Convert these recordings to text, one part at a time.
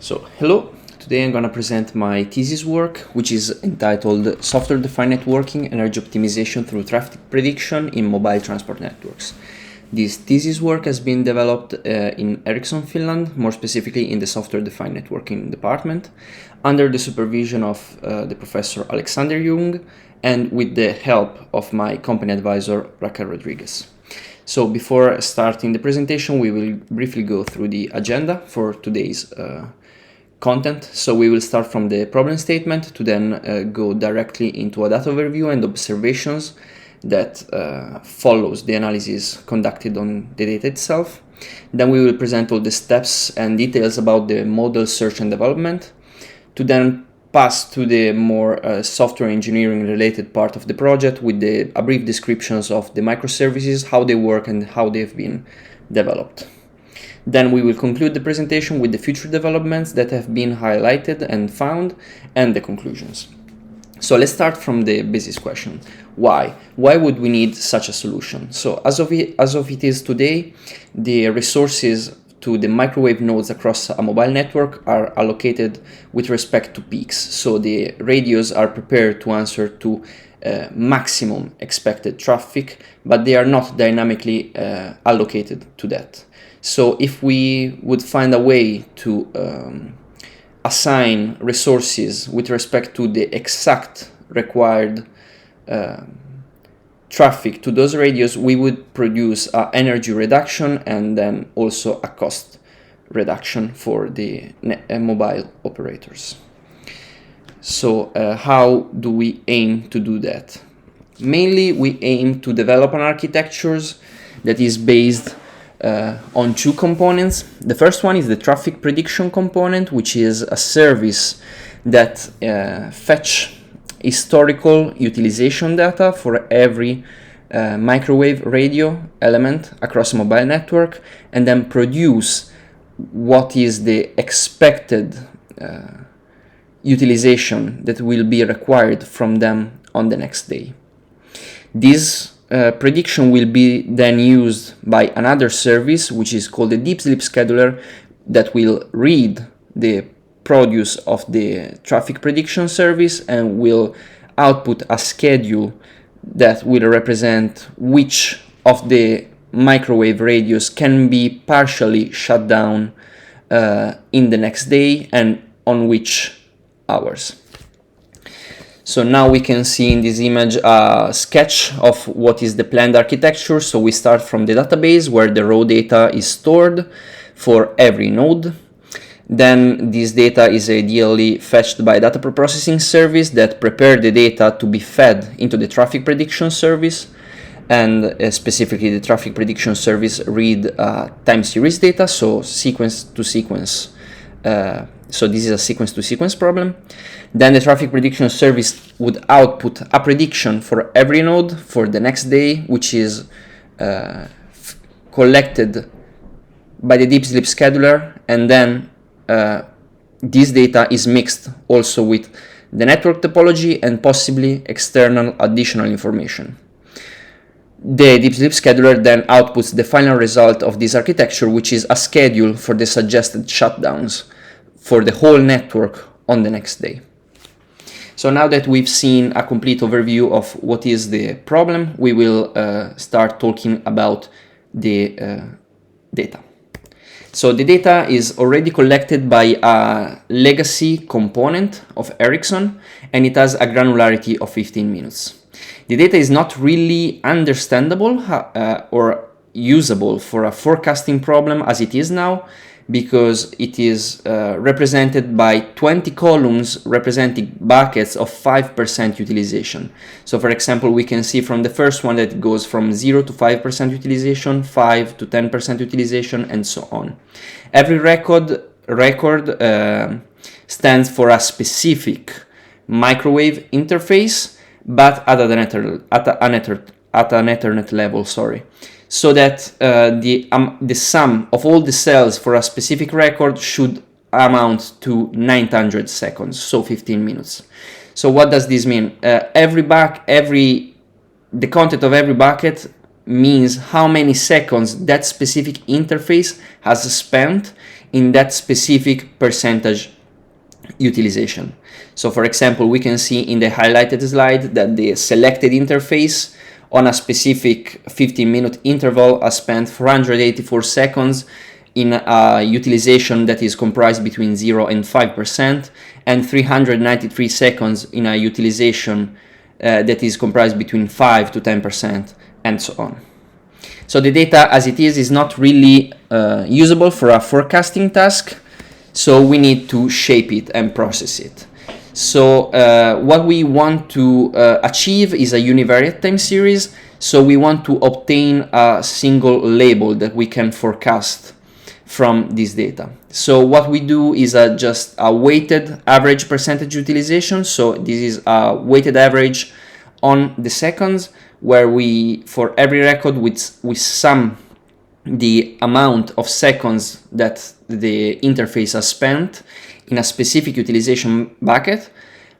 So, hello. Today I'm going to present my thesis work, which is entitled Software-Defined Networking Energy Optimization through Traffic Prediction in Mobile Transport Networks. This thesis work has been developed in Ericsson, Finland, more specifically in the Software-Defined Networking department, under the supervision of the professor Alexander Jung and with the help of my company advisor Raquel Rodriguez. So before starting the presentation, we will briefly go through the agenda for today's content. So we will start from the problem statement to then go directly into a data overview and observations that follows the analysis conducted on the data itself. Then we will present all the steps and details about the model search and development, to then pass to the more software engineering related part of the project with a brief descriptions of the microservices, how they work and how they've been developed. Then we will conclude the presentation with the future developments that have been highlighted and found and the conclusions. So let's start from the basis question. Why? Why would we need such a solution? So as of it is today, the resources to the microwave nodes across a mobile network are allocated with respect to peaks. So the radios are prepared to answer to maximum expected traffic, but they are not dynamically allocated to that. So if we would find a way to assign resources with respect to the exact required traffic to those radios, we would produce an energy reduction and then also a cost reduction for the mobile operators. So how do we aim to do that? Mainly we aim to develop an architecture that is based on two components. The first one is the traffic prediction component, which is a service that fetch historical utilization data for every microwave radio element across a mobile network, and then produce what is the expected utilization that will be required from them on the next day. This prediction will be then used by another service, which is called the deep sleep scheduler, that will read the produce of the traffic prediction service and will output a schedule that will represent which of the microwave radios can be partially shut down in the next day and on which hours. So now we can see in this image a sketch of what is the planned architecture. So we start from the database where the raw data is stored for every node. Then this data is ideally fetched by a data preprocessing service that prepare the data to be fed into the traffic prediction service. And specifically the traffic prediction service read time series data, so sequence to sequence. So this is a sequence-to-sequence problem. Then the traffic prediction service would output a prediction for every node for the next day, which is collected by the deep sleep scheduler, and then this data is mixed also with the network topology and possibly external additional information. The deep sleep scheduler then outputs the final result of this architecture, which is a schedule for the suggested shutdowns for the whole network on the next day. So now that we've seen a complete overview of what is the problem, we will start talking about the data. So the data is already collected by a legacy component of Ericsson, and it has a granularity of 15 minutes. The data is not really understandable or usable for a forecasting problem as it is now, because it is represented by 20 columns representing buckets of 5% utilization. So for example, we can see from the first one that it goes from 0 to 5% utilization, 5 to 10% utilization, and so on. Every record stands for a specific microwave interface, but at an Ethernet level, so that the sum of all the cells for a specific record should amount to 900 seconds, so 15 minutes. So what does this mean? The content of every bucket means how many seconds that specific interface has spent in that specific percentage utilization. So for example, we can see in the highlighted slide that the selected interface on a specific 15-minute interval has spent 484 seconds in a utilization that is comprised between 0 and 5%, and 393 seconds in a utilization that is comprised between 5 to 10%, and so on. So the data as it is not really usable for a forecasting task, so we need to shape it and process it. So what we want to achieve is a univariate time series. So we want to obtain a single label that we can forecast from this data. So what we do is just a weighted average percentage utilization. So this is a weighted average on the seconds, where we, for every record, we sum the amount of seconds that the interface has spent in a specific utilization bucket,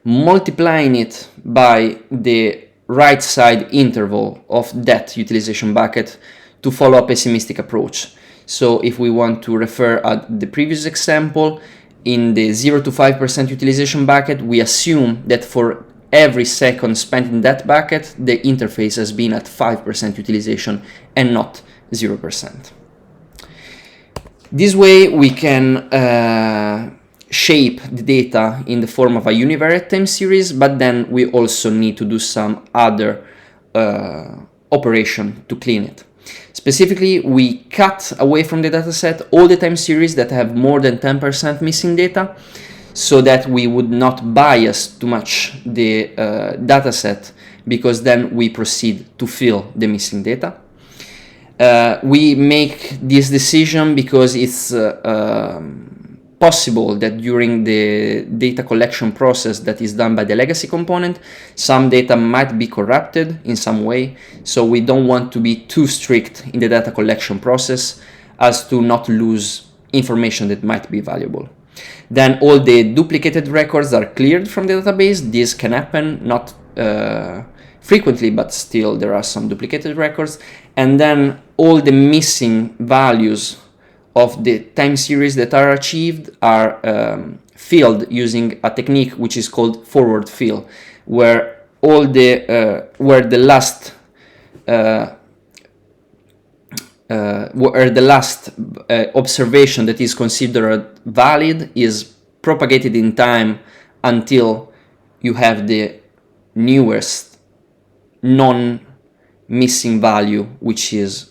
multiplying it by the right side interval of that utilization bucket to follow a pessimistic approach. So if we want to refer at the previous example, in the 0 to 5% utilization bucket, we assume that for every second spent in that bucket, the interface has been at 5% utilization and not 0%. This way we can shape the data in the form of a univariate time series, but then we also need to do some other operation to clean it. Specifically, we cut away from the dataset all the time series that have more than 10% missing data, so that we would not bias too much the dataset, because then we proceed to fill the missing data. We make this decision because it's possible that during the data collection process that is done by the legacy component, some data might be corrupted in some way. So we don't want to be too strict in the data collection process as to not lose information that might be valuable. Then all the duplicated records are cleared from the database. This can happen, not frequently, but still there are some duplicated records. And then all the missing values of the time series that are achieved are filled using a technique which is called forward fill, where all the last observation that is considered valid is propagated in time until you have the newest non-missing value which is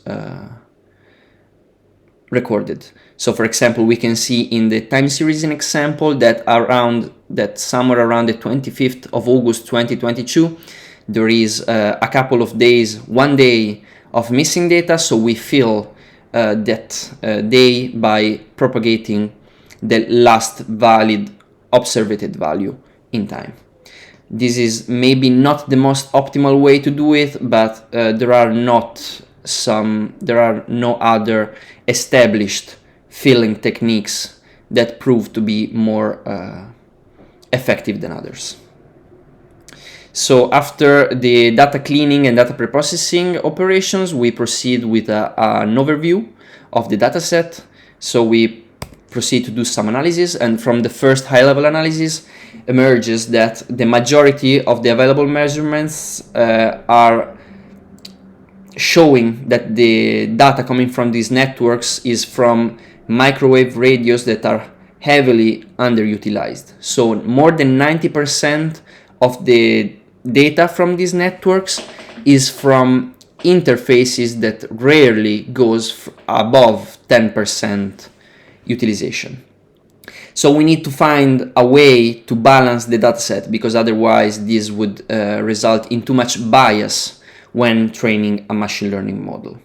recorded. So for example, we can see in the time series in example that somewhere around the 25th of August 2022 there is a couple of days, 1 day of missing data, so we fill that day by propagating the last valid observed value in time. This is maybe not the most optimal way to do it, but there are no other established filling techniques that prove to be more effective than others. So after the data cleaning and data preprocessing operations, we proceed with an overview of the dataset. So we proceed to do some analysis, and from the first high-level analysis emerges that the majority of the available measurements are showing that the data coming from these networks is from microwave radios that are heavily underutilized. So more than 90% of the data from these networks is from interfaces that rarely goes above 10% utilization. So we need to find a way to balance the dataset, because otherwise this would result in too much bias when training a machine learning model.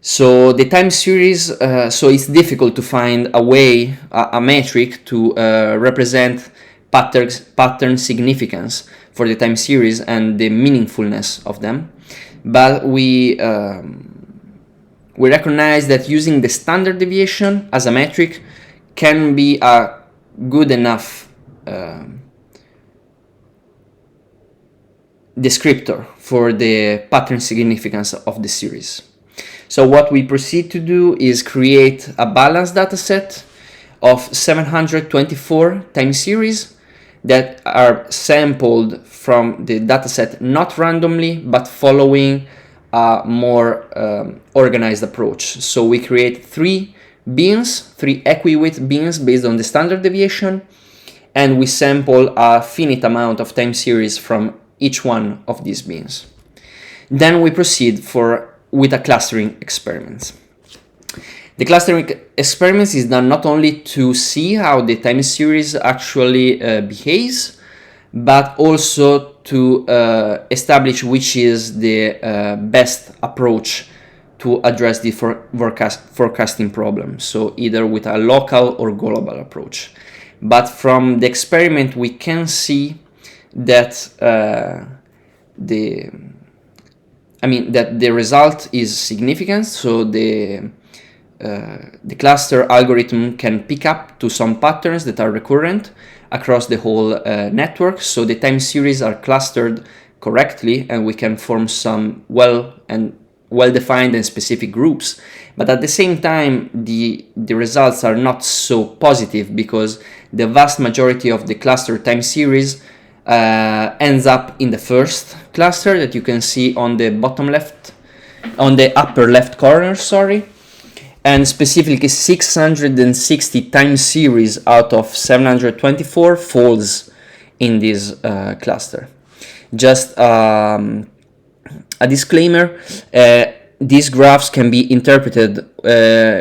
So the time series, so it's difficult to find a way, a metric to represent pattern significance for the time series and the meaningfulness of them. But we recognize that using the standard deviation as a metric can be a good enough descriptor for the pattern significance of the series. So what we proceed to do is create a balanced dataset of 724 time series that are sampled from the dataset not randomly but following a more organized approach. So we create three equi-weight bins based on the standard deviation, and we sample a finite amount of time series from each one of these bins. Then we proceed with a clustering experiment. The clustering experiment is done not only to see how the time series actually behaves, but also to establish which is the best approach to address the forecasting problem. So either with a local or global approach. But from the experiment, we can see that the result is significant. So the cluster algorithm can pick up to some patterns that are recurrent across the whole network. So the time series are clustered correctly, and we can form some well-defined and specific groups. But at the same time, the results are not so positive, because the vast majority of the cluster time series ends up in the first cluster that you can see on the upper left corner, and specifically 660 time series out of 724 falls in this cluster. Just a disclaimer, these graphs can be interpreted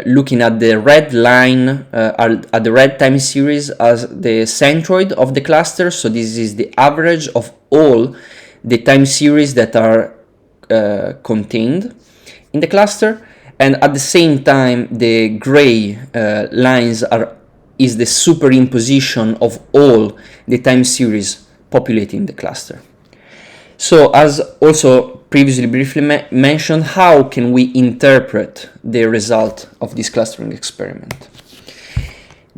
looking at the red line, at the red time series as the centroid of the cluster. So this is the average of all the time series that are contained in the cluster. And at the same time, the gray lines is the superimposition of all the time series populating the cluster. So as also previously briefly mentioned, how can we interpret the result of this clustering experiment?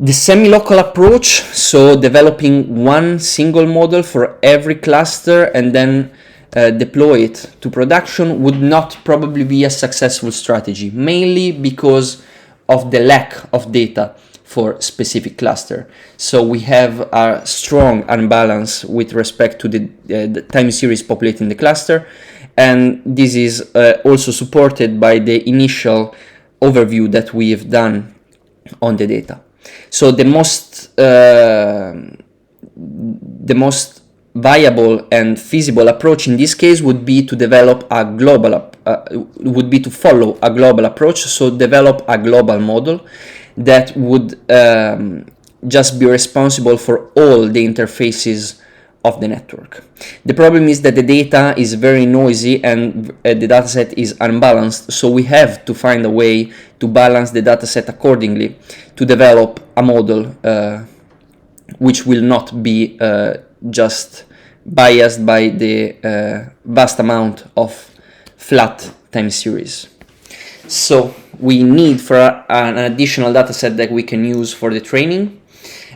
The semi-local approach, so developing one single model for every cluster and then deploy it to production, would not probably be a successful strategy, mainly because of the lack of data for specific cluster. So we have a strong unbalance with respect to the time series populating the cluster, and this is also supported by the initial overview that we have done on the data. So the most viable and feasible approach in this case would be to develop a global follow a global approach. So develop a global model that would just be responsible for all the interfaces of the network. The problem is that the data is very noisy and the dataset is unbalanced, so we have to find a way to balance the dataset accordingly to develop a model which will not be just biased by the vast amount of flat time series. So we need for an additional dataset that we can use for the training,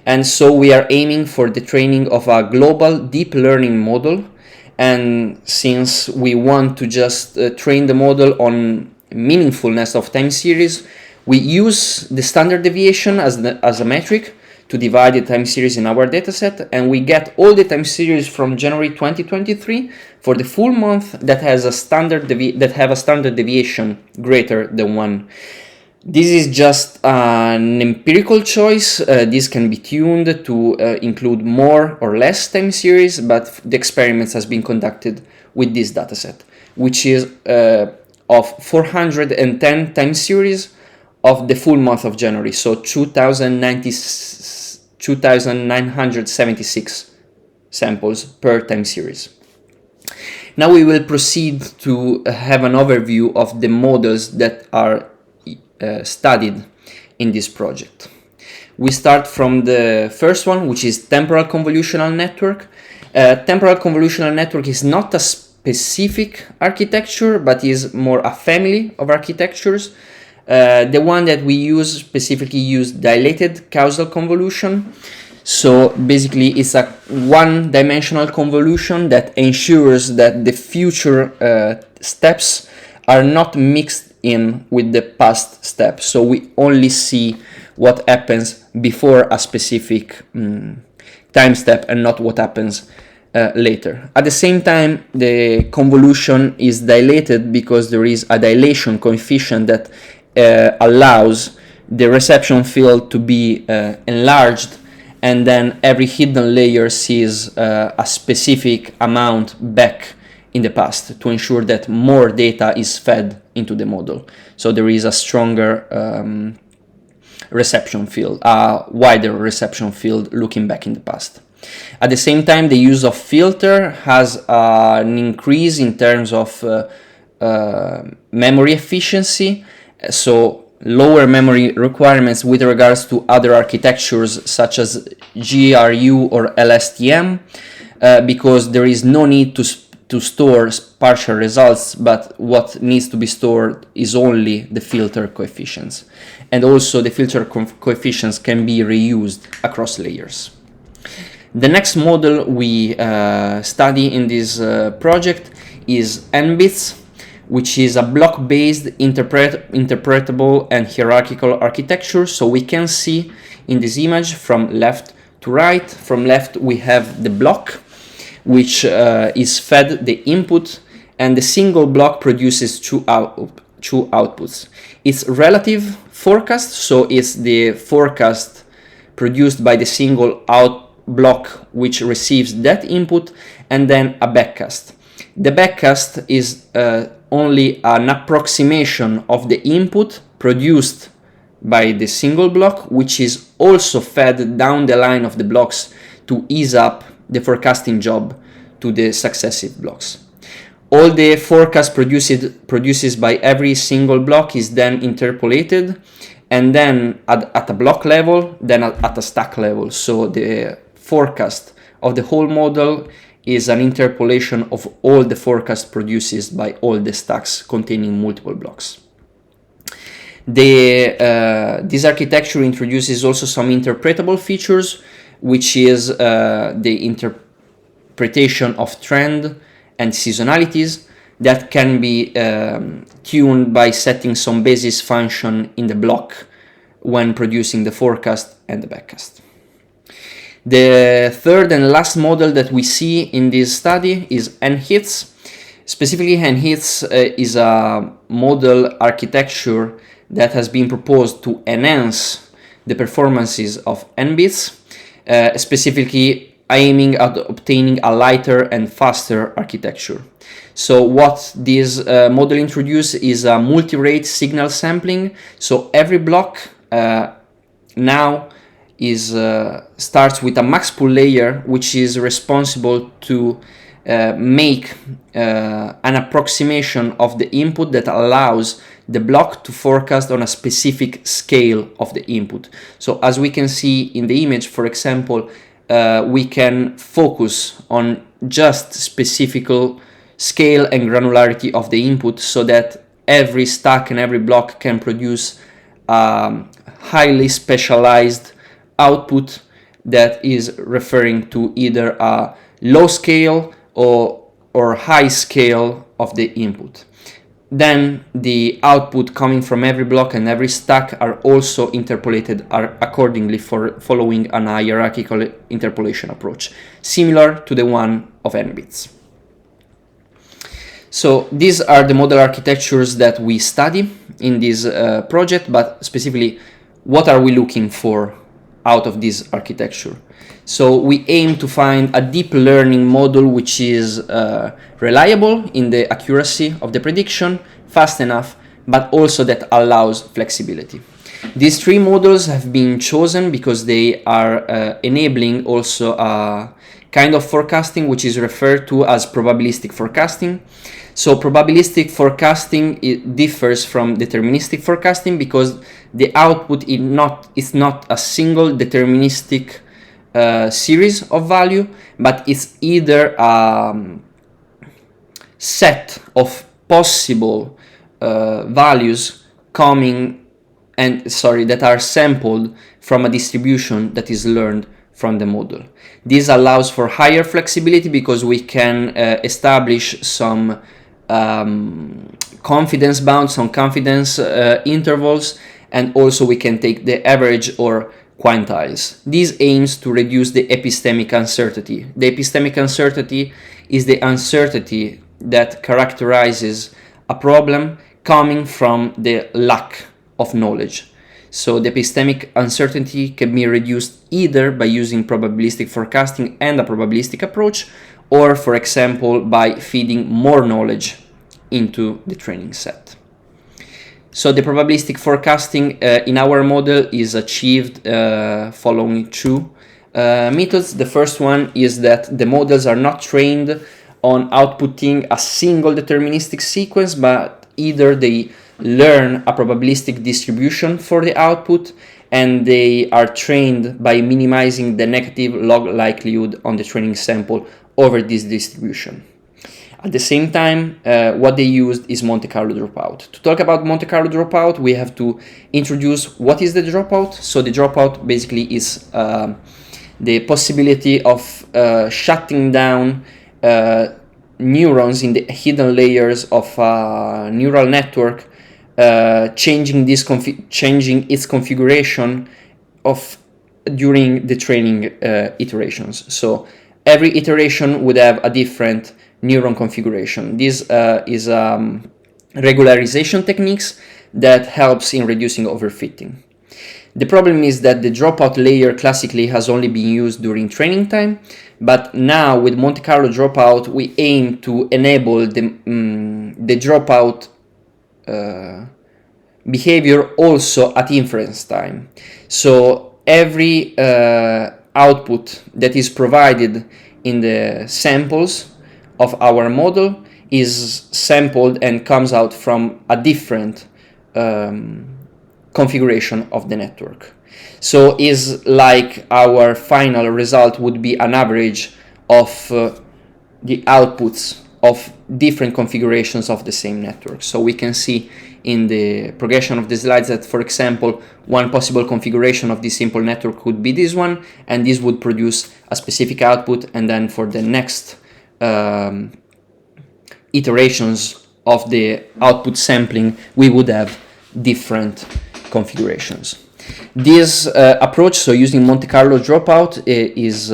and so we are aiming for the training of a global deep learning model. And since we want to just train the model on meaningfulness of time series, we use the standard deviation as a metric to divide the time series in our dataset, and we get all the time series from January 2023 for the full month that have a standard deviation greater than 1. This is just an empirical choice. This can be tuned to include more or less time series, but the experiments has been conducted with this dataset, which is of 410 time series of the full month of January, so 2,976 samples per time series. Now we will proceed to have an overview of the models that are studied in this project. We start from the first one, which is temporal convolutional network. Temporal convolutional network is not a specific architecture, but is more a family of architectures. The one that we use specifically use dilated causal convolution. So basically it's a one-dimensional convolution that ensures that the future steps are not mixed in with the past steps. So we only see what happens before a specific time step and not what happens later. At the same time, the convolution is dilated because there is a dilation coefficient that allows the reception field to be enlarged, and then every hidden layer sees a specific amount back in the past to ensure that more data is fed into the model. So there is a stronger reception field, a wider reception field looking back in the past. At the same time, the use of filter has an increase in terms of memory efficiency, so lower memory requirements with regards to other architectures such as GRU or LSTM, because there is no need to store partial results, but what needs to be stored is only the filter coefficients. And also the filter coefficients can be reused across layers. The next model we study in this project is NBITS, which is a block-based interpretable and hierarchical architecture. So we can see in this image from left to right. From left we have the block, which is fed the input, and the single block produces two outputs. It's relative forecast, so it's the forecast produced by the single out block which receives that input, and then a backcast. The backcast is only an approximation of the input produced by the single block, which is also fed down the line of the blocks to ease up the forecasting job to the successive blocks. All the forecast produces by every single block is then interpolated, and then at a block level, then at a stack level. So the forecast of the whole model is an interpolation of all the forecast produces by all the stacks containing multiple blocks. This architecture introduces also some interpretable features, which is the interpretation of trend and seasonalities that can be tuned by setting some basis function in the block when producing the forecast and the backcast. The third and last model that we see in this study is NHITS. Specifically, NHITS is a model architecture that has been proposed to enhance the performances of NBITS, specifically aiming at obtaining a lighter and faster architecture. So what this model introduces is a multi-rate signal sampling. So every block now starts with a max pool layer, which is responsible to make an approximation of the input that allows the block to forecast on a specific scale of the input. So as we can see in the image, for example, we can focus on just specific scale and granularity of the input, so that every stack and every block can produce highly specialized output that is referring to either a low scale or high scale of the input. Then the output coming from every block and every stack are also interpolated accordingly, following an hierarchical interpolation approach, similar to the one of NBITS. So these are the model architectures that we study in this project, but specifically, what are we looking for out of this architecture? So we aim to find a deep learning model which is reliable in the accuracy of the prediction, fast enough, but also that allows flexibility. These three models have been chosen because they are enabling also a kind of forecasting which is referred to as probabilistic forecasting. So probabilistic forecasting, it differs from deterministic forecasting because the output is not a single deterministic series of value, but it's either a set of possible values that are sampled from a distribution that is learned from the model. This allows for higher flexibility because we can establish some confidence bounds, some confidence intervals, and also we can take the average or quantiles. This aims to reduce the epistemic uncertainty. The epistemic uncertainty is the uncertainty that characterizes a problem coming from the lack of knowledge. So the epistemic uncertainty can be reduced either by using probabilistic forecasting and a probabilistic approach, or for example by feeding more knowledge into the training set. So the probabilistic forecasting in our model is achieved following two methods. The first one is that the models are not trained on outputting a single deterministic sequence, but either they learn a probabilistic distribution for the output, and they are trained by minimizing the negative log likelihood on the training sample over this distribution. At the same time, what they used is Monte Carlo dropout. To talk about Monte Carlo dropout, we have to introduce what is the dropout. So the dropout basically is the possibility of shutting down neurons in the hidden layers of a neural network, changing its configuration during the training iterations. So every iteration would have a different neuron configuration. This is regularization techniques that helps in reducing overfitting. The problem is that the dropout layer classically has only been used during training time, but now with Monte Carlo dropout we aim to enable the dropout behavior also at inference time. So every output that is provided in the samples of our model is sampled and comes out from a different configuration of the network. So is like our final result would be an average of the outputs of different configurations of the same network. So we can see in the progression of the slides that, for example, one possible configuration of this simple network could be this one, and this would produce a specific output, and then for the next iterations of the output sampling we would have different configurations. This approach, so using Monte Carlo dropout, is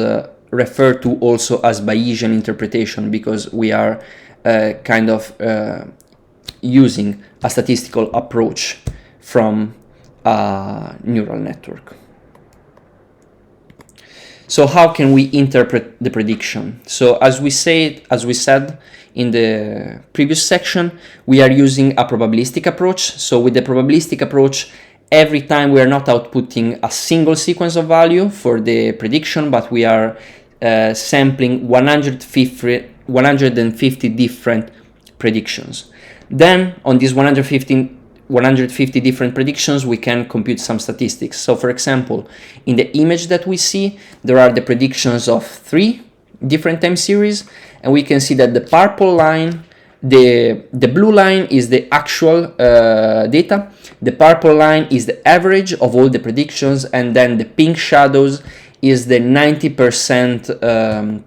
referred to also as Bayesian interpretation, because we are kind of using a statistical approach from a neural network. So how can we interpret the prediction? So as we said in the previous section, we are using a probabilistic approach. So with the probabilistic approach, every time we are not outputting a single sequence of value for the prediction, but we are sampling 150 different predictions. Then on these 150 different predictions, we can compute some statistics. So for example, in the image that we see, there are the predictions of 3 different time series, and we can see that the purple line, the blue line is the actual data, the purple line is the average of all the predictions, and then the pink shadows is the 90%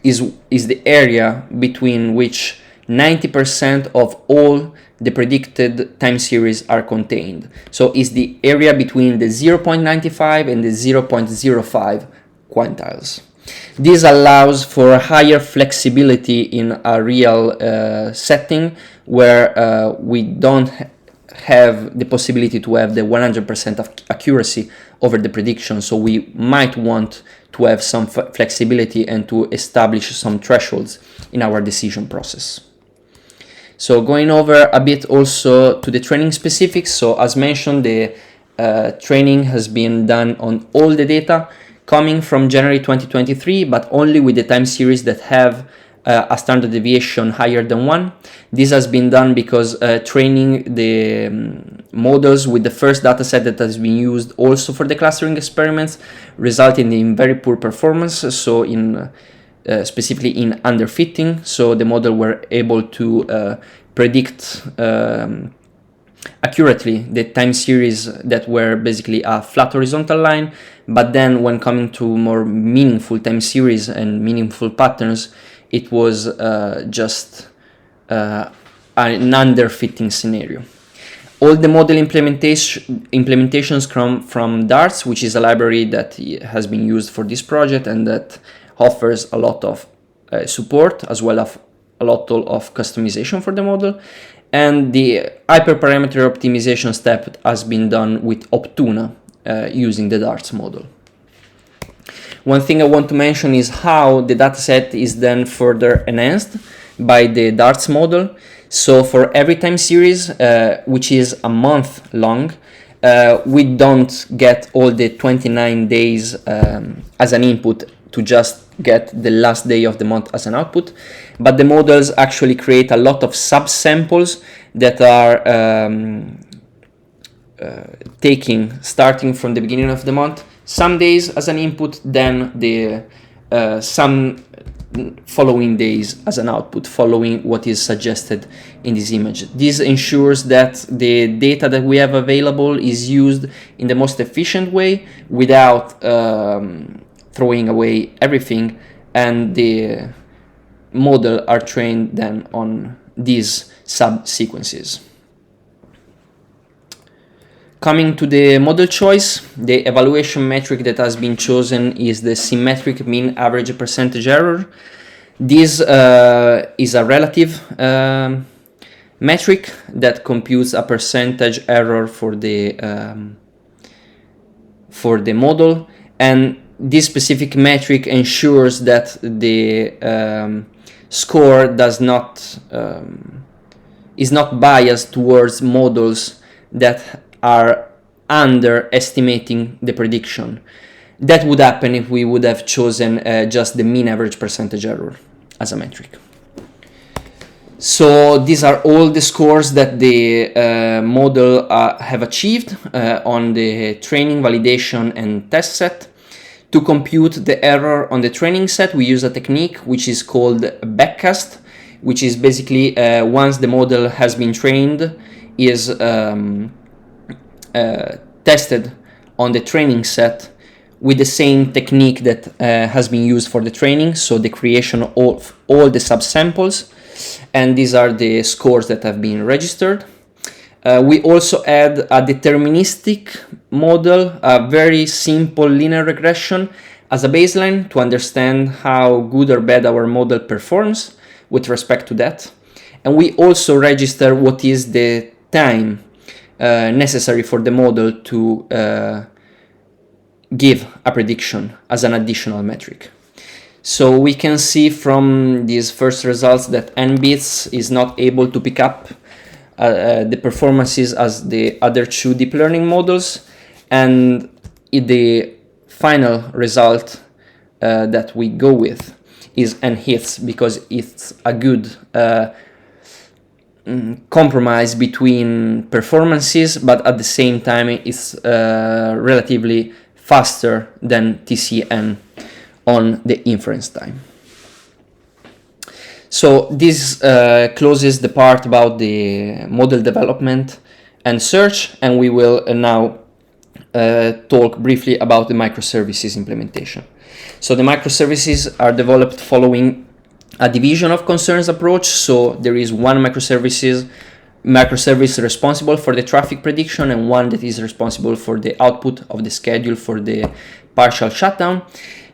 is the area between which 90% of all the predicted time series are contained. So is the area between the 0.95 and the 0.05 quantiles. This allows for higher flexibility in a real setting where we don't have the possibility to have the 100% of accuracy over the prediction. So we might want to have some flexibility and to establish some thresholds in our decision process. So going over a bit also to the training specifics. So as mentioned, the training has been done on all the data coming from January 2023, but only with the time series that have a standard deviation higher than 1. This has been done because training the models with the first dataset that has been used also for the clustering experiments resulted in very poor performance, so in specifically in underfitting. So the model were able to predict accurately the time series that were basically a flat horizontal line, but then when coming to more meaningful time series and meaningful patterns, it was just an under-fitting scenario. All the model implementations come from Darts, which is a library that has been used for this project and that offers a lot of support as well as a lot of customization for the model. And the hyperparameter optimization step has been done with Optuna using the Darts model. One thing I want to mention is how the dataset is then further enhanced by the Darts model. So for every time series, which is a month long, we don't get all the 29 days as an input to just get the last day of the month as an output, but the models actually create a lot of subsamples that are starting from the beginning of the month, some days as an input, then the some following days as an output, following what is suggested in this image. This ensures that the data that we have available is used in the most efficient way without throwing away everything, and the model are trained then on these subsequences. Coming to the model choice, the evaluation metric that has been chosen is the symmetric mean average percentage error. This is a relative metric that computes a percentage error for the model, and this specific metric ensures that the score does not is not biased towards models that are underestimating the prediction. That would happen if we would have chosen just the mean average percentage error as a metric. So these are all the scores that the model have achieved on the training, validation, and test set. To compute the error on the training set, we use a technique which is called backcast, which is basically once the model has been trained, is tested on the training set with the same technique that has been used for the training, so the creation of all the subsamples, and these are the scores that have been registered. We also add a deterministic model, a very simple linear regression as a baseline to understand how good or bad our model performs with respect to that. And we also register what is the time necessary for the model to give a prediction as an additional metric. So we can see from these first results that NBits is not able to pick up the performances as the other two deep learning models, and the final result that we go with is NHITS, because it's a good compromise between performances, but at the same time it's relatively faster than TCN on the inference time. So this closes the part about the model development and search, and we will now talk briefly about the microservices implementation. So the microservices are developed following a division of concerns approach. So there is one microservice responsible for the traffic prediction and one that is responsible for the output of the schedule for the partial shutdown.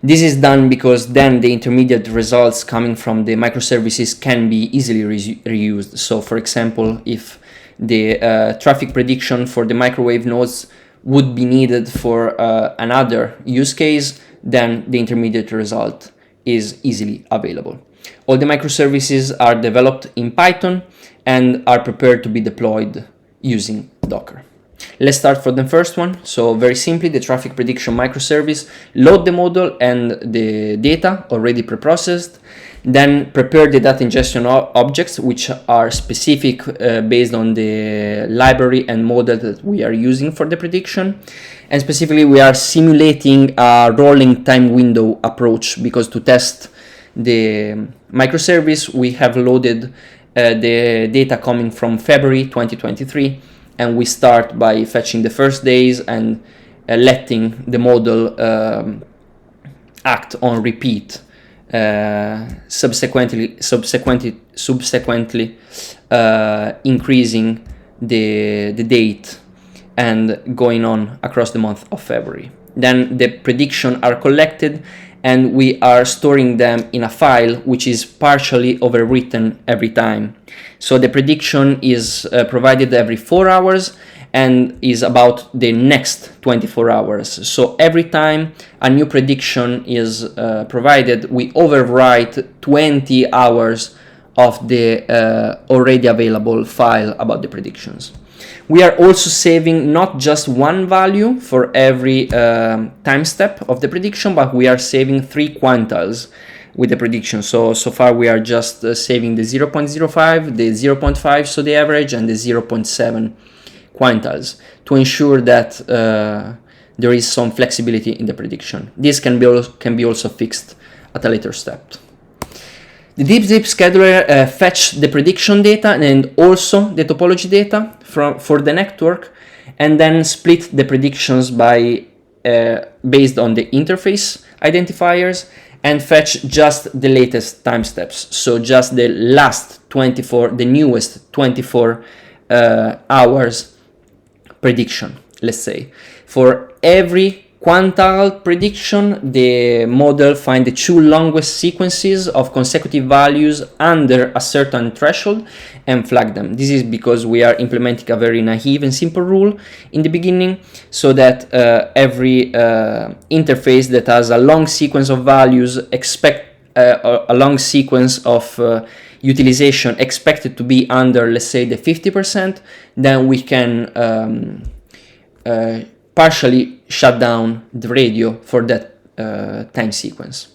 This is done because then the intermediate results coming from the microservices can be easily reused. So for example, if the traffic prediction for the microwave nodes would be needed for another use case, then the intermediate result is easily available. All the microservices are developed in Python and are prepared to be deployed using Docker. Let's start from the first one. So very simply, the traffic prediction microservice load the model and the data already preprocessed, then prepare the data ingestion objects, which are specific based on the library and model that we are using for the prediction. And specifically, we are simulating a rolling time window approach, because to test the microservice, we have loaded the data coming from February 2023 and we start by fetching the first days and letting the model act on repeat, subsequently increasing the date and going on across the month of February. Then the predictions are collected and we are storing them in a file which is partially overwritten every time. So the prediction is provided every 4 hours and is about the next 24 hours. So every time a new prediction is provided, we overwrite 20 hours of the already available file about the predictions. We are also saving not just one value for every time step of the prediction, but we are saving 3 quantiles with the prediction. So far we are just saving the 0.05, the 0.5, so the average, and the 0.7 quintiles to ensure that there is some flexibility in the prediction. This can be also fixed at a later step. The deep sleep scheduler fetch the prediction data and also the topology data for the network, and then split the predictions by based on the interface identifiers, and fetch just the latest time steps. So just the last 24, the newest 24 hours prediction, let's say. For every quantile prediction, the model finds the 2 longest sequences of consecutive values under a certain threshold and flag them. This is because we are implementing a very naive and simple rule in the beginning, so that every interface that has a long sequence of values a long sequence of utilization expected to be under, let's say, the 50%, then we can partially shut down the radio for that time sequence.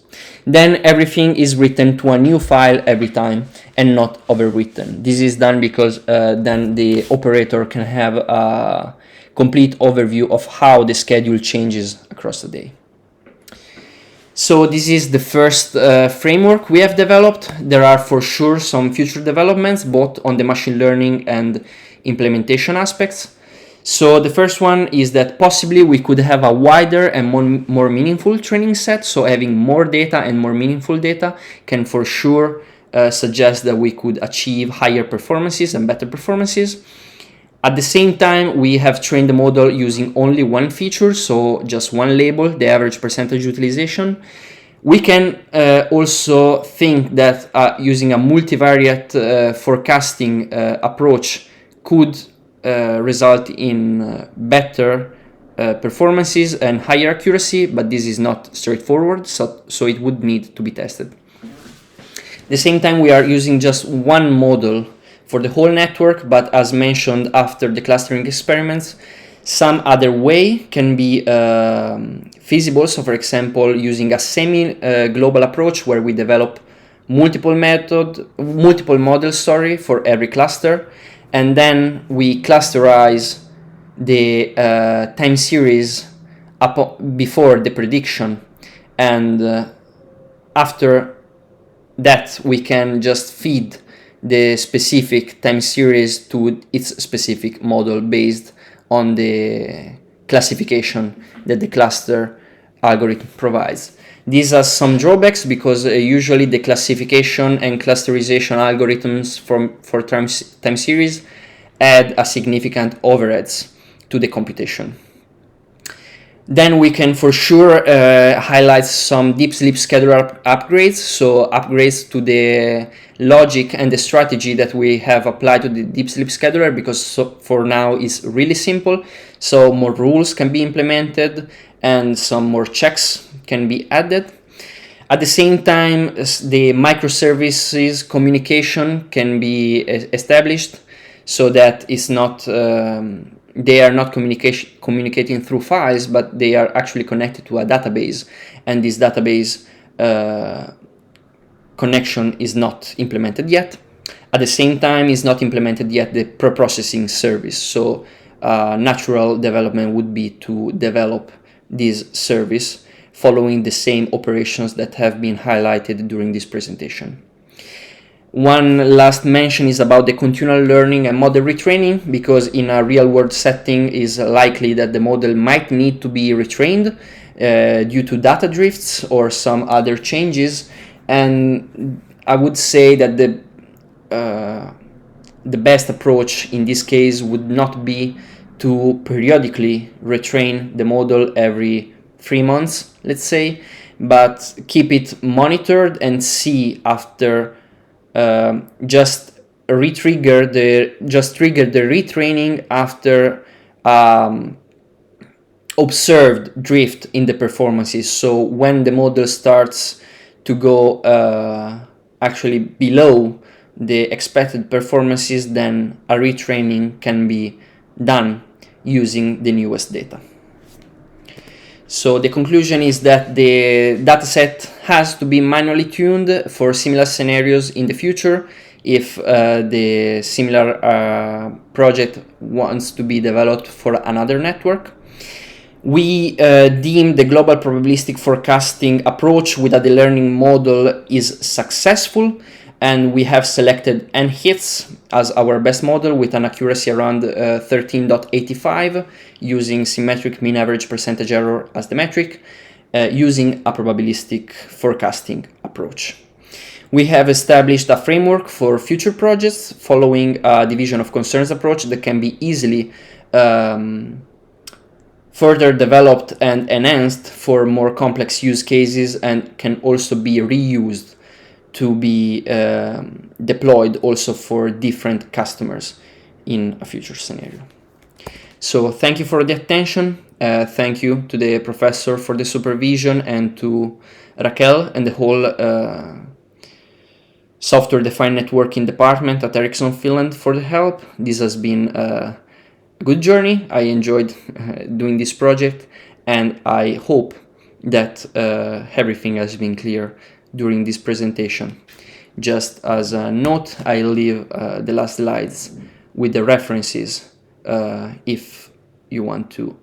Then everything is written to a new file every time and not overwritten. This is done because then the operator can have a complete overview of how the schedule changes across the day. So this is the first framework we have developed. There are for sure some future developments, both on the machine learning and implementation aspects. So the first one is that possibly we could have a wider and more meaningful training set. So having more data and more meaningful data can for sure suggest that we could achieve higher performances and better performances. At the same time, we have trained the model using only one feature, so just one label, the average percentage utilization. We can also think that using a multivariate forecasting approach could result in better performances and higher accuracy, but this is not straightforward, so it would need to be tested. At the same time, we are using just one model for the whole network, but as mentioned after the clustering experiments, some other way can be feasible. So for example, using a semi-global approach where we develop multiple models for every cluster, and then we clusterize the time series before the prediction, and after that we can just feed the specific time series to its specific model based on the classification that the cluster algorithm provides. These are some drawbacks because usually the classification and clusterization algorithms for time series add a significant overheads to the computation. Then we can for sure highlight some deep sleep scheduler upgrades, so upgrades to the logic and the strategy that we have applied to the deep sleep scheduler, because for now it's really simple, so more rules can be implemented and some more checks can be added. At the same time, the microservices communication can be established so that it's not they are not communicating through files, but they are actually connected to a database, and this database connection is not implemented yet. At the same time, is not implemented yet the preprocessing service, so natural development would be to develop this service following the same operations that have been highlighted during this presentation. One last mention is about the continual learning and model retraining, because in a real-world setting is likely that the model might need to be retrained due to data drifts or some other changes. And I would say that the best approach in this case would not be to periodically retrain the model every 3 months, let's say, but keep it monitored and see after just trigger the retraining after observed drift in the performances. So when the model starts to go actually below the expected performances, then a retraining can be done using the newest data. So the conclusion is that the dataset has to be manually tuned for similar scenarios in the future if the similar project wants to be developed for another network. We deem the global probabilistic forecasting approach with a deep learning model is successful, and we have selected NHITS as our best model with an accuracy around 13.85, using symmetric mean average percentage error as the metric, using a probabilistic forecasting approach. We have established a framework for future projects following a division of concerns approach that can be easily further developed and enhanced for more complex use cases, and can also be reused to be deployed also for different customers in a future scenario. So thank you for the attention. Thank you to the professor for the supervision, and to Raquel and the whole software-defined networking department at Ericsson Finland for the help. This has been a good journey. I enjoyed doing this project, and I hope that everything has been clear during this presentation. Just as a note, I'll leave the last slides with the references if you want to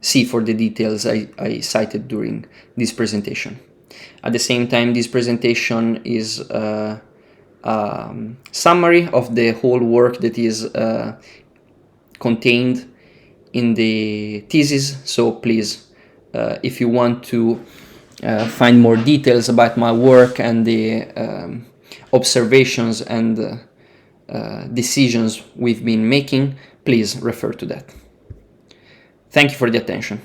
see for the details I cited during this presentation. At the same time, this presentation is a summary of the whole work that is contained in the thesis, so please, if you want to find more details about my work and the observations and decisions we've been making, please refer to that. Thank you for the attention.